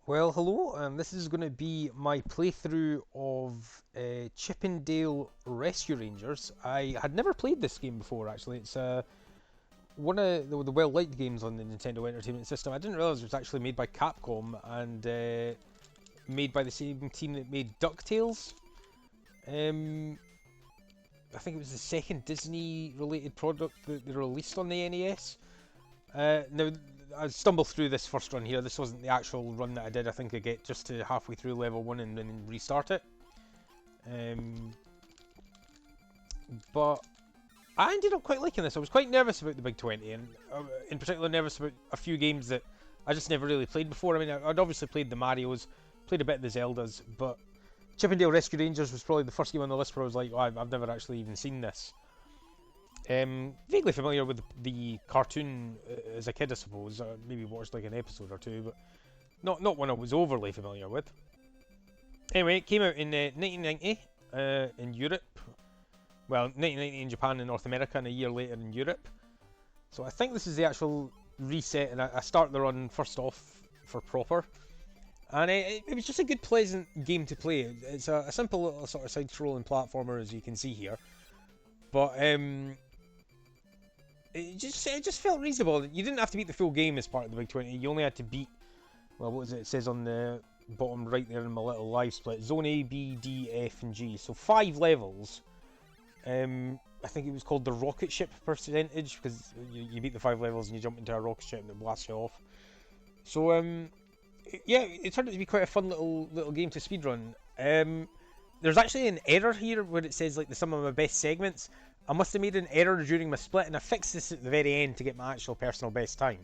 Well, hello, and this is going to be my playthrough of Chippendale Rescue Rangers. I had never played this game before, actually. It's one of the well-liked games on the Nintendo Entertainment System. I didn't realise it was actually made by Capcom and made by the same team that made DuckTales. I think it was the second Disney-related product that they released on the NES. Now, I stumbled through this first run here. This wasn't the actual run that I did. I think I get just to halfway through level 1 and then restart it. But I ended up quite liking this. I was quite nervous about the Big 20, and in particular nervous about a few games that I just never really played before. I mean, I'd obviously played the Marios, played a bit of the Zeldas, but Chippendale Rescue Rangers was probably the first game on the list where I was like, oh, I've never actually even seen this. Vaguely familiar with the cartoon as a kid, I suppose. Maybe watched like an episode or two, but not one I was overly familiar with. Anyway, it came out in 1990 in Europe. Well, 1990 in Japan and North America, and a year later in Europe. So I think this is the actual reset, and I start the run first off for proper. And it was just a good, pleasant game to play. It's a simple little sort of side-scrolling platformer, as you can see here. But it just felt reasonable. You didn't have to beat the full game as part of the Big 20. You only had to beat, well, what was it? It says on the bottom right there in my little live split, Zone A, B, D, F, and G. So 5 levels. I think it was called the Rocketship percentage, because you beat the 5 levels and you jump into a rocket ship and it blasts you off. So yeah, it turned out to be quite a fun little game to speedrun. There's actually an error here where it says like the sum of my best segments. I must have made an error during my split, and I fixed this at the very end to get my actual personal best time.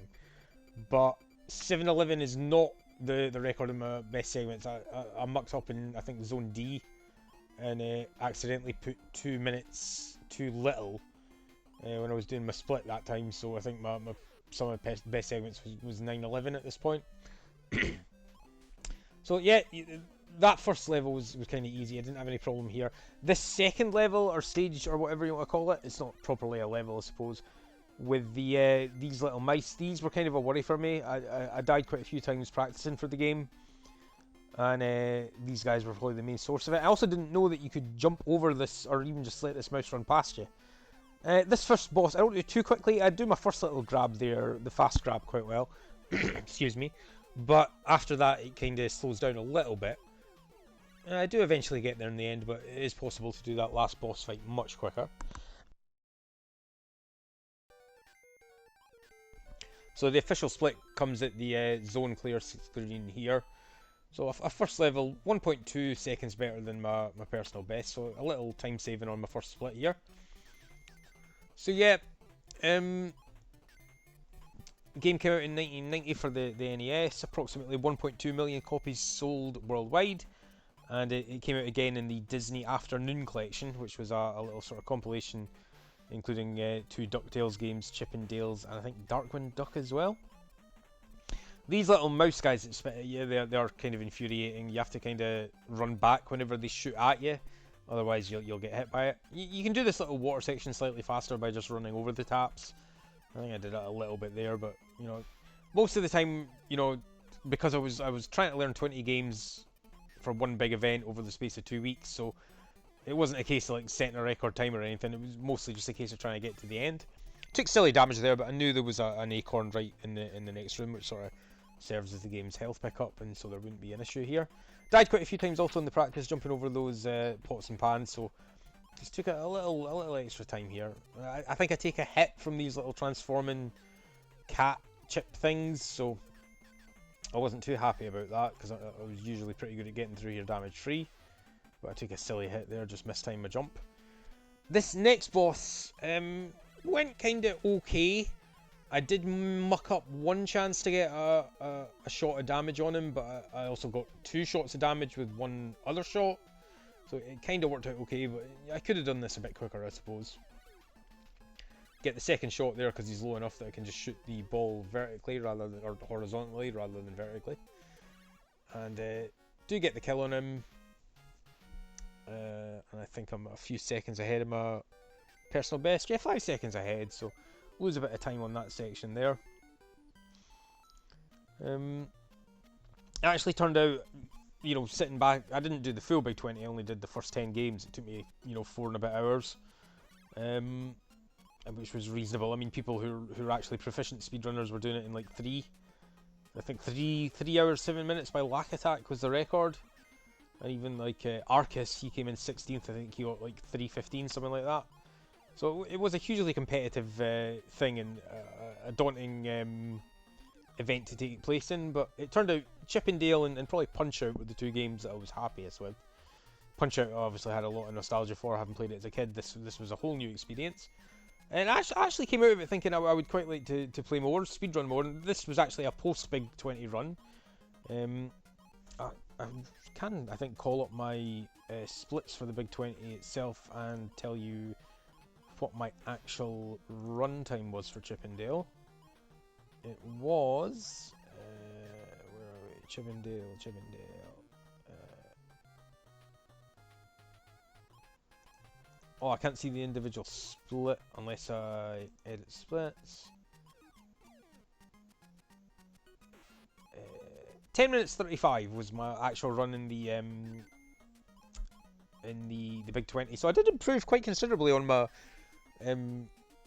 But 7-11 is not the record of my best segments. I mucked up in, I think, Zone D, and accidentally put 2 minutes too little when I was doing my split that time. So I think my some of the best segments was 9-11 at this point. So yeah, that first level was kind of easy. I didn't have any problem here. This second level, or stage, or whatever you want to call it, it's not properly a level, I suppose, with the these little mice. These were kind of a worry for me. I died quite a few times practicing for the game, and these guys were probably the main source of it. I also didn't know that you could jump over this, or even just let this mouse run past you. This first boss, I don't do it too quickly. I do my first little grab there, the fast grab, quite well. Excuse me. But after that, it kind of slows down a little bit. I do eventually get there in the end, but it is possible to do that last boss fight much quicker. So the official split comes at the zone clear screen here. So a first level, 1.2 seconds better than my personal best, so a little time saving on my first split here. So yeah, game came out in 1990 for the NES, approximately 1.2 million copies sold worldwide, and it came out again in the Disney Afternoon Collection, which was a little sort of compilation including 2 DuckTales games, Chippendales, and I think Darkwing Duck as well. These little mouse guys that spit at you, they're kind of infuriating. You have to kind of run back whenever they shoot at you, otherwise you'll get hit by it. You can do this little water section slightly faster by just running over the taps. I think I did it a little bit there, but you know, most of the time, you know, because I was trying to learn 20 games for one big event over the space of 2 weeks, so it wasn't a case of like setting a record time or anything. It was mostly just a case of trying to get to the end. Took silly damage there, but I knew there was an acorn right in the next room, which sort of serves as the game's health pickup, and so there wouldn't be an issue here. Died quite a few times also in the practice, jumping over those pots and pans, so just took a little extra time here. I think I take a hit from these little transforming cat chip things, so I wasn't too happy about that, because I was usually pretty good at getting through here damage free. But I took a silly hit there, just mistimed my jump. This next boss went kind of okay. I did muck up one chance to get a shot of damage on him, but I also got 2 shots of damage with one other shot. So it kind of worked out okay, but I could have done this a bit quicker, I suppose. Get the second shot there because he's low enough that I can just shoot the ball vertically rather than, or horizontally rather than vertically. And do get the kill on him. And I think I'm a few seconds ahead of my personal best. Yeah, 5 seconds ahead, so lose a bit of time on that section there. It actually turned out, sitting back, I didn't do the full Big 20, I only did the first 10 games. It took me, 4 and a bit hours, which was reasonable. I mean, people who are actually proficient speedrunners were doing it in like 3. I think 3 hours 7 minutes by Lack Attack was the record. And even like Arcus, he came in 16th. I think he got like 3:15, something like that. So it was a hugely competitive thing and a daunting event to take place in. But it turned out Chip and Dale and probably Punch-Out were the 2 games that I was happiest with. Punch-Out I obviously had a lot of nostalgia for, having played it as a kid. This was a whole new experience. And I actually came out of it thinking I would quite like to play more, speedrun more. And this was actually a post-Big 20 run. I can, I think, call up my splits for the Big 20 itself and tell you what my actual run time was for Chip and Dale. It was... where are we? Chip and Dale. Oh, I can't see the individual split unless I edit splits. 10 minutes 35 was my actual run in the Big 20. So I did improve quite considerably on my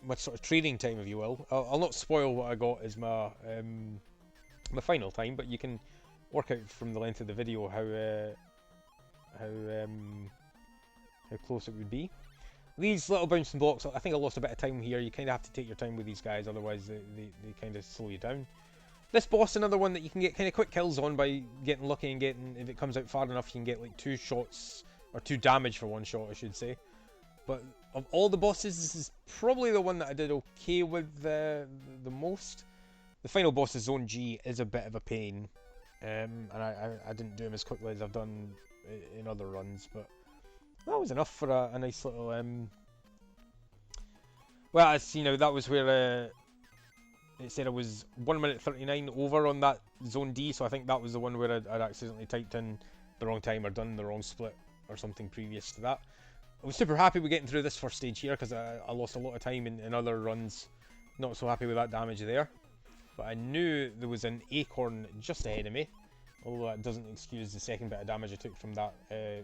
my sort of training time, if you will. I'll not spoil what I got as my my final time, but you can work out from the length of the video how close it would be. These little bouncing blocks, I think I lost a bit of time here. You kind of have to take your time with these guys, otherwise they kind of slow you down. This boss, another one that you can get kind of quick kills on by getting lucky and getting, if it comes out far enough, you can get like 2 shots, or 2 damage for 1 shot, I should say. But of all the bosses, this is probably the one that I did okay with the most. The final boss, is Zone G, is a bit of a pain. And I didn't do him as quickly as I've done in other runs, but that was enough for a nice little... Well, it's, that was where it said I was 1 minute 39 over on that Zone D, so I think that was the one where I'd accidentally typed in the wrong time or done the wrong split or something previous to that. I was super happy with getting through this first stage here because I lost a lot of time in other runs. Not so happy with that damage there. But I knew there was an acorn just ahead of me, although that doesn't excuse the second bit of damage I took from that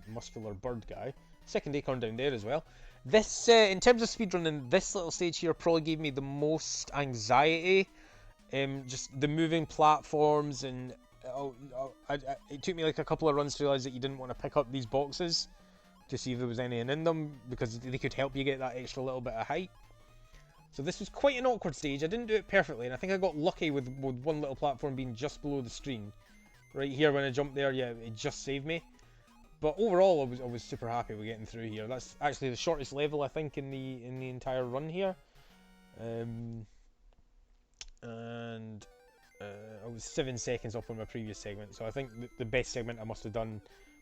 muscular bird guy. Second acorn down there as well. This, in terms of speedrunning, this little stage here probably gave me the most anxiety. Just the moving platforms, and it took me like a couple of runs to realise that you didn't want to pick up these boxes to see if there was anything in them, because they could help you get that extra little bit of height. So this was quite an awkward stage. I didn't do it perfectly, and I think I got lucky with one little platform being just below the screen. Right here when I jumped there, yeah, it just saved me. But overall, I was super happy with getting through here. That's actually the shortest level, I think, in the entire run here. And I was 7 seconds up on my previous segment, so I think the best segment I must have done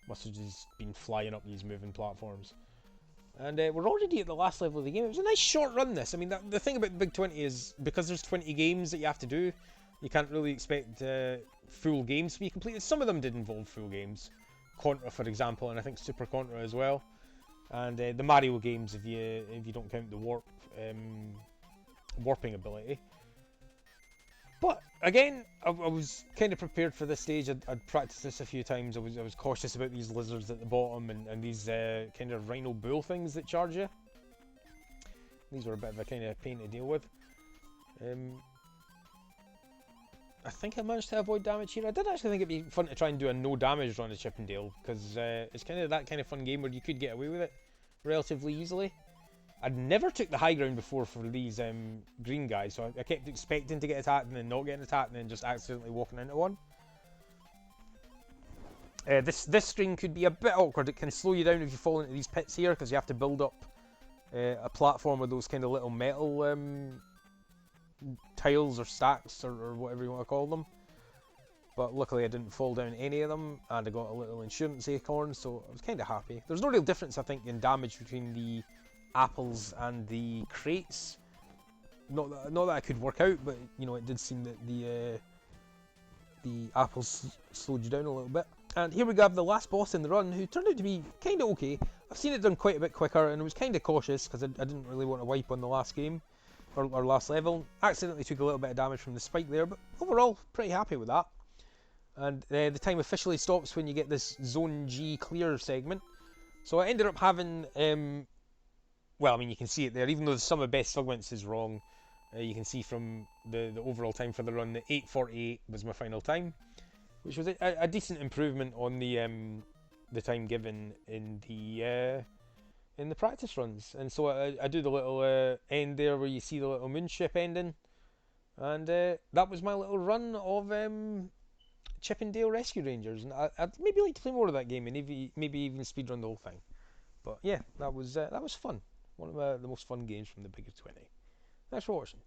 must have just been flying up these moving platforms. And we're already at the last level of the game. It was a nice short run, this. I mean, the thing about the Big 20 is, because there's 20 games that you have to do, you can't really expect full games to be completed. Some of them did involve full games. Contra, for example, and I think Super Contra as well. And the Mario games, if you don't count the warping ability. But again, I was kind of prepared for this stage. I'd practiced this a few times. I was cautious about these lizards at the bottom and these kind of rhino bull things that charge you. These were a bit of a kind of pain to deal with. I think I managed to avoid damage here. I did actually think it'd be fun to try and do a no damage run of Chip and Dale, because it's kind of that kind of fun game where you could get away with it relatively easily. I'd never took the high ground before for these green guys, so I kept expecting to get attacked and then not getting attacked and then just accidentally walking into one. This screen could be a bit awkward. It can slow you down if you fall into these pits here, because you have to build up a platform with those kind of little metal tiles or stacks or whatever you want to call them. But luckily I didn't fall down any of them, and I got a little insurance acorn, so I was kind of happy. There's no real difference, I think, in damage between the apples and the crates. Not that I could work out, but it did seem that the apples slowed you down a little bit. And here we have the last boss in the run, who turned out to be kind of okay. I've seen it done quite a bit quicker, and I was kind of cautious because I didn't really want to wipe on the last game or last level. Accidentally took a little bit of damage from the spike there, but overall pretty happy with that. and the time officially stops when you get this Zone G clear segment. So I ended up having, well, I mean, you can see it there, even though some of best segments is wrong. You can see from the overall time for the run that 8:48 was my final time, which was a decent improvement on the time given in the practice runs. And so I do the little end there where you see the little moonship ending, and that was my little run of Chippendale Rescue Rangers. And I'd maybe like to play more of that game and maybe even speedrun the whole thing. But yeah, that was fun. One of the most fun games from the Bigger 20. Thanks for watching.